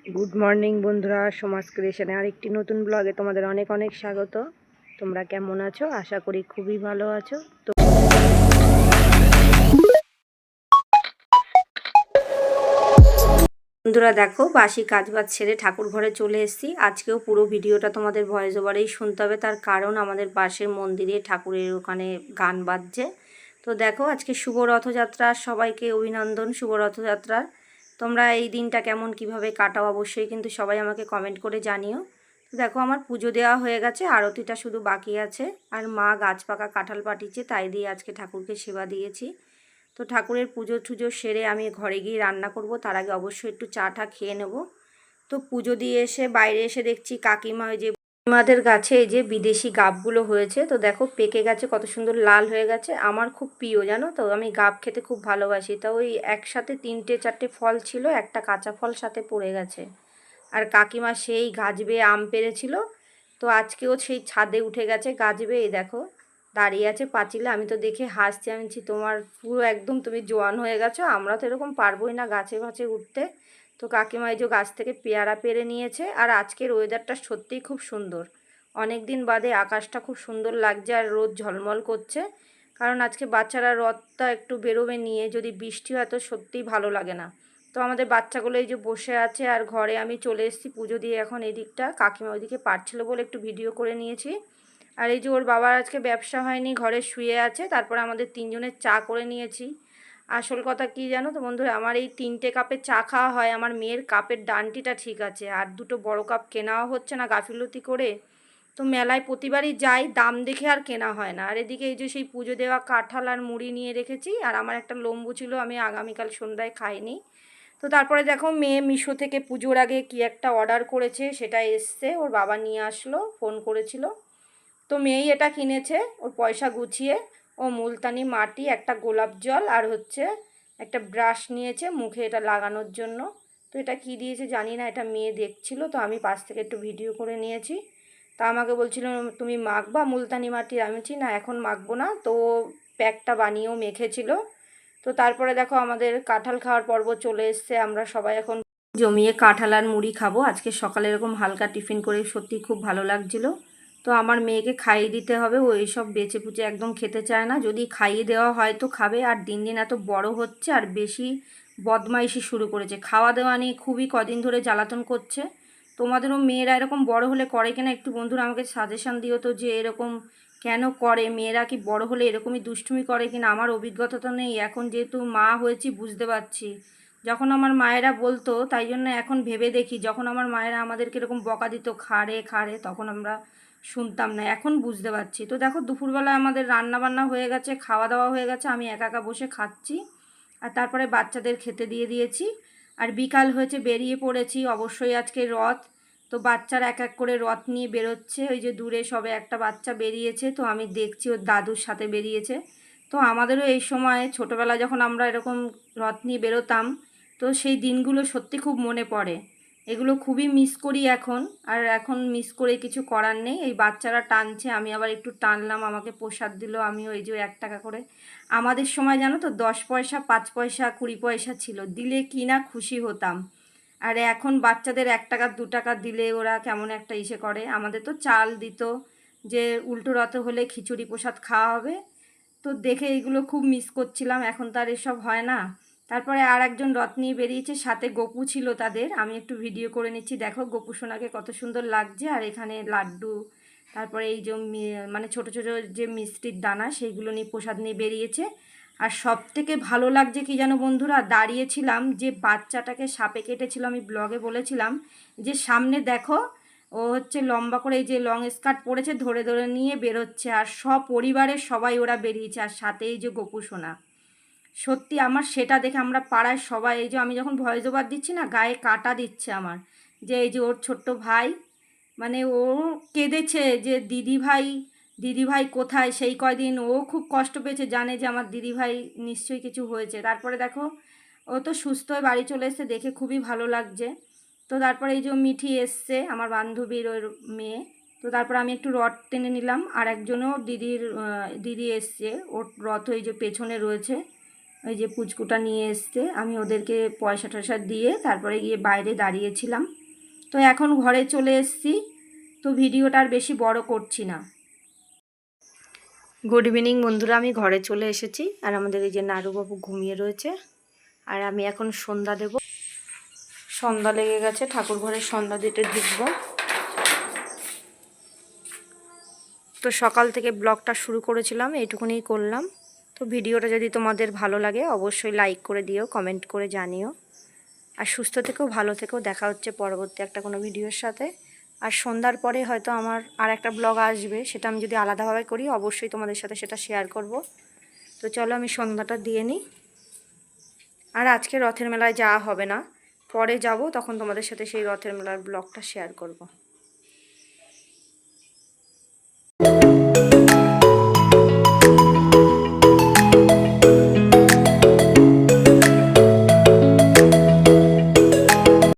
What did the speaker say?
Good morning বন্ধুরা, সমাজ ক্রিয়েশনে আরেকটি নতুন ব্লগে তোমাদের অনেক অনেক স্বাগত। তোমরা কেমন আছো? আশা করি খুবই ভালো আছো। তো বন্ধুরা দেখো, বাসি কাজবাজ ছেড়ে ঠাকুর ঘরে চলে এসেছি। আজকেও পুরো ভিডিওটা তোমাদের ভয়েস ওভারেই শুনতে হবে, তার কারণ আমাদের পাশের মন্দিরে ঠাকুরের ওখানে গান বাজছে। তো দেখো, আজকে শুভ রথযাত্রা, সবাইকে অভিনন্দন শুভ রথযাত্রার। তোমরা এই দিনটা কেমন কিভাবে কাটাও অবশ্যই কিন্তু সবাই আমাকে কমেন্ট করে জানিও। তো দেখো, আমার পুজো দেওয়া হয়ে গেছে, আরতিটা শুধু বাকি আছে। আর মা গাছ পাকা কাঁঠাল পাঠিয়েছে, তাই দিয়ে আজকে ঠাকুরকে সেবা দিয়েছি। তো ঠাকুরের পুজো টুজো সেরে আমি ঘরে গিয়ে রান্না করব, তার আগে অবশ্যই একটু চা টা খেয়ে নেব। তো পুজো দিয়ে এসে বাইরে এসে দেখছি কাকিমা ওই যে কাকিমাদের গাছে এই যে বিদেশি গাবগুলো হয়েছে। তো দেখো পেকে গেছে, কত সুন্দর লাল হয়ে গেছে। আমার খুব প্রিয় জানো তো, আমি গাব খেতে খুব ভালোবাসি। তা ওই একসাথে 3-4টে ফল ছিল, একটা কাঁচা ফল সাথে পড়ে গেছে। আর কাকিমা সেই গাছ বেয়ে আম পেড়েছিল। তো আজকেও সেই ছাদে উঠে গেছে গাছ বেয়ে, এই দেখো দাঁড়িয়ে আছে পাঁচিলে। আমি তো দেখে হাসছি, আমি বলছি তোমার পুরো একদম তুমি জোয়ান হয়ে গেছো, আমরা তো এরকম পারবোই না গাছে গাছে উঠতে। তো কাকিমা এই যে গাছ থেকে পেয়ারা পেরে নিয়েছে। আর আজকের ওয়েদারটা সত্যিই খুব সুন্দর, অনেক দিন বাদে আকাশটা খুব সুন্দর লাগছে আর রোদ ঝলমল করছে। কারণ আজকে বাচ্চারা রথটা একটু বেরোবে নিয়ে, যদি বৃষ্টি হয় তো সত্যিই ভালো লাগে না। তো আমাদের বাচ্চাগুলো এই যে বসে আছে, আর ঘরে আমি চলে এসেছি পুজো দিয়ে। এখন এই দিকটা কাকিমা ওইদিকে পারছিল বলে একটু ভিডিও করে নিয়েছি। আর এই যে ওর বাবার আজকে ব্যবসা হয়নি, ঘরে শুয়ে আছে। তারপরে আমাদের তিনজনের চা করে নিয়েছি। আসল কথা কি জানো তো বন্ধুরা, আমার এই 3টে কাপে চা খাওয়া হয়। আমার মেয়ের কাপের ডান্টিটা ঠিক আছে, আর 2টো বড় কাপ কেনাও হচ্ছে না গাফিলতি করে। তো মেলায় প্রতিবারই যাই, দাম দেখে আর কেনা হয় না। আর এদিকে এই যে সেই পুজো দেওয়া কাঁঠাল আর মুড়ি নিয়ে রেখেছি। আর আমার একটা লম্বু ছিল, আমি আগামীকাল সন্ধ্যায় খাইনি। তো তারপরে দেখো, মেয়ে মিশো থেকে পুজোর আগে কি একটা অর্ডার করেছে, সেটা এসছে, ওর বাবা নিয়ে আসলো, ফোন করেছিল। তো মেয়েই এটা কিনেছে, ওর পয়সা গুছিয়ে। ও মুলতানি মাটি, একটা গোলাপ জল, আর হচ্ছে একটা ব্রাশ নিয়েছে মুখে এটা লাগানোর জন্য। তো এটা কি দিয়েছে জানি না, এটা মেয়ে দেখছিল, তো আমি পাশ থেকে একটু ভিডিও করে নিয়েছি। তা আমাকে বলছিল তুমি মাখবা মুলতানি মাটি, আমি বলছি না এখন মাখবো না। তো প্যাকটা বানিয়েও মেখেছিল। তো তারপরে দেখো, আমাদের কাঁঠাল খাওয়ার পর্ব চলে এসছে। আমরা সবাই এখন জমিয়ে কাঁঠাল আর মুড়ি খাবো। আজকে সকালে এরকম হালকা টিফিন করে সত্যি খুব ভালো লাগছিল। তো আমার মেয়েকে খাইয়ে দিতে হবে, ও এইসব বেচে পুচে একদম খেতে চায় না। যদি খাইয়ে দেওয়া হয় তো খাবে। আর দিন দিন এত বড় হচ্ছে আর বেশি বদমাইশি শুরু করেছে, খাওয়া দাওয়া নিয়ে খুবই কদিন ধরে জ্বালাতন করছে। তোমাদেরও মেয়েরা এরকম বড় হলে করে কিনা একটু বন্ধুরা আমাকে সাজেশান দিও তো, যে এরকম কেন করে, মেয়েরা কি বড় হলে এরকমই দুষ্টুমি করে কিনা। আমার অভিজ্ঞতা তো নেই, এখন যেহেতু মা হয়েছি বুঝতে পারছি। যখন আমার মায়েরা বলতো, তাই জন্য এখন ভেবে দেখি, যখন আমার মায়েরা আমাদেরকে এরকম বকা দিত খাড়ে খাড়ে, তখন আমরা শুনতাম না, এখন বুঝতে পারছি। তো দেখো, দুপুরবেলা আমাদের রান্না বান্না হয়ে গেছে, খাওয়া দাওয়া হয়ে গেছে, আমি একা একা বসে খাচ্ছি। আর তারপরে বাচ্চাদের খেতে দিয়ে দিয়েছি। আর বিকাল হয়েছে, বেরিয়ে পড়েছি। অবশ্যই আজকে রথ। তো বাচ্চারা এক এক করে রথ নিয়ে বেরোচ্ছে। ওই যে দূরে সবে একটা বাচ্চা বেরিয়েছে, তো আমি দেখছি ওর দাদুর সাথে বেরিয়েছে। তো আমাদেরও এই সময় ছোটোবেলা যখন আমরা এরকম রথ নিয়ে বেরোতাম, তো সেই দিনগুলো সত্যি খুব মনে পড়ে। এগুলো খুবই মিস করি এখন। আর এখন মিস করে কিছু করার নেই, এই বাচ্চারা টানছে, আমি আবার একটু টানলাম, আমাকে প্রসাদ দিল, আমিও এই যে 1 টাকা করে। আমাদের সময় জানো তো 10 পয়সা, 5 পয়সা, 20 পয়সা ছিল, দিলে কি না খুশি হতাম। আর এখন বাচ্চাদের 1 টাকা 2 টাকা দিলে ওরা কেমন একটা ইসে করে। আমাদের তো চাল দিত, যে উল্টো রথ হলে খিচুড়ি প্রসাদ খাওয়া হবে। তো দেখে এইগুলো খুব মিস করছিলাম, এখন তো আর এসব হয় না। তারপরে আর একজন রথ নিয়ে বেরিয়েছে, সাথে গপু ছিল তাদের, আমি একটু ভিডিও করে নিচ্ছি। দেখো গপু সোনাকে কত সুন্দর লাগছে। আর এখানে লাড্ডু, তারপরে এই যে মানে ছোট ছোট যে মিষ্টির দানা, সেইগুলো নিয়ে প্রসাদ নিয়ে বেরিয়েছে। আর সব থেকে ভালো লাগছে কি যেন বন্ধুরা, দাঁড়িয়েছিলাম যে বাচ্চাটাকে সাপে কেটেছিল, আমি ব্লগে বলেছিলাম যে সামনে দেখো, ও হচ্ছে লম্বা করে এই যে লং স্কার্ট পরেছে, ধরে ধরে নিয়ে বেরোচ্ছে। আর সপরিবারের সবাই ওরা বেরিয়েছে, আর সাথে এই যে গোপু সোনা। সত্যি আমার সেটা দেখে আমরা পাড়ায় সবাই, এই যে আমি যখন ভয়েস ওভার দিচ্ছি না, গায়ে কাটা দিচ্ছে আমার। যে এই যে ওর ছোট্ট ভাই, মানে ও কেঁদেছে যে দিদিভাই, দিদিভাই কোথায়। সেই কয়দিন ও খুব কষ্ট পেয়েছে, জানে যে আমার দিদিভাই নিশ্চয়ই কিছু হয়েছে। তারপরে দেখো, ও তো সুস্থ হয়ে বাড়ি চলে এসেছে, দেখে খুবই ভালো লাগছে। তো তারপরে এই যে মিঠি এসছে, আমার বান্ধবীর ওর মেয়ে। তো তারপর আমি একটু রথ টেনে নিলাম। আর একজনও দিদি এসছে, ওর রথ এই যে পেছনে রয়েছে। ওই যে পুচকুটা নিয়ে এসছে, আমি ওদেরকে পয়সা টয়সা দিয়ে তারপরে গিয়ে বাইরে দাঁড়িয়েছিলাম। তো এখন ঘরে চলে এসেছি, তো ভিডিওটা আর বেশি বড় করছি না। গুড ইভিনিং বন্ধুরা, আমি ঘরে চলে এসেছি আর আমাদের এই যে নাড়ুবাবু ঘুমিয়ে রয়েছে আর আমি এখন সন্ধ্যা দেব। সন্ধ্যা লেগে গেছে, ঠাকুর ঘরে সন্ধ্যা দিতে ঢুকবো। তো সকাল থেকে ব্লগটা শুরু করেছিলাম, এইটুকুনি করলাম। তো ভিডিওটা যদি তোমাদের ভালো লাগে অবশ্যই লাইক করে দিও, কমেন্ট করে জানিও। আর সুস্থ থেকেও ভালো থেকেও, দেখা হচ্ছে পরবর্তী একটা কোনো ভিডিওর সাথে। আর সন্ধ্যার পরে হয়তো আমার আর একটা ব্লগ আসবে, সেটা আমি যদি আলাদাভাবে করি অবশ্যই তোমাদের সাথে সেটা শেয়ার করব। তো চলো আমি সন্ধ্যাটা দিয়ে নিই। আর আজকে রথের মেলায় যাওয়া হবে না, পরে যাব, তখন তোমাদের সাথে সেই রথের মেলার ব্লগটা শেয়ার করব।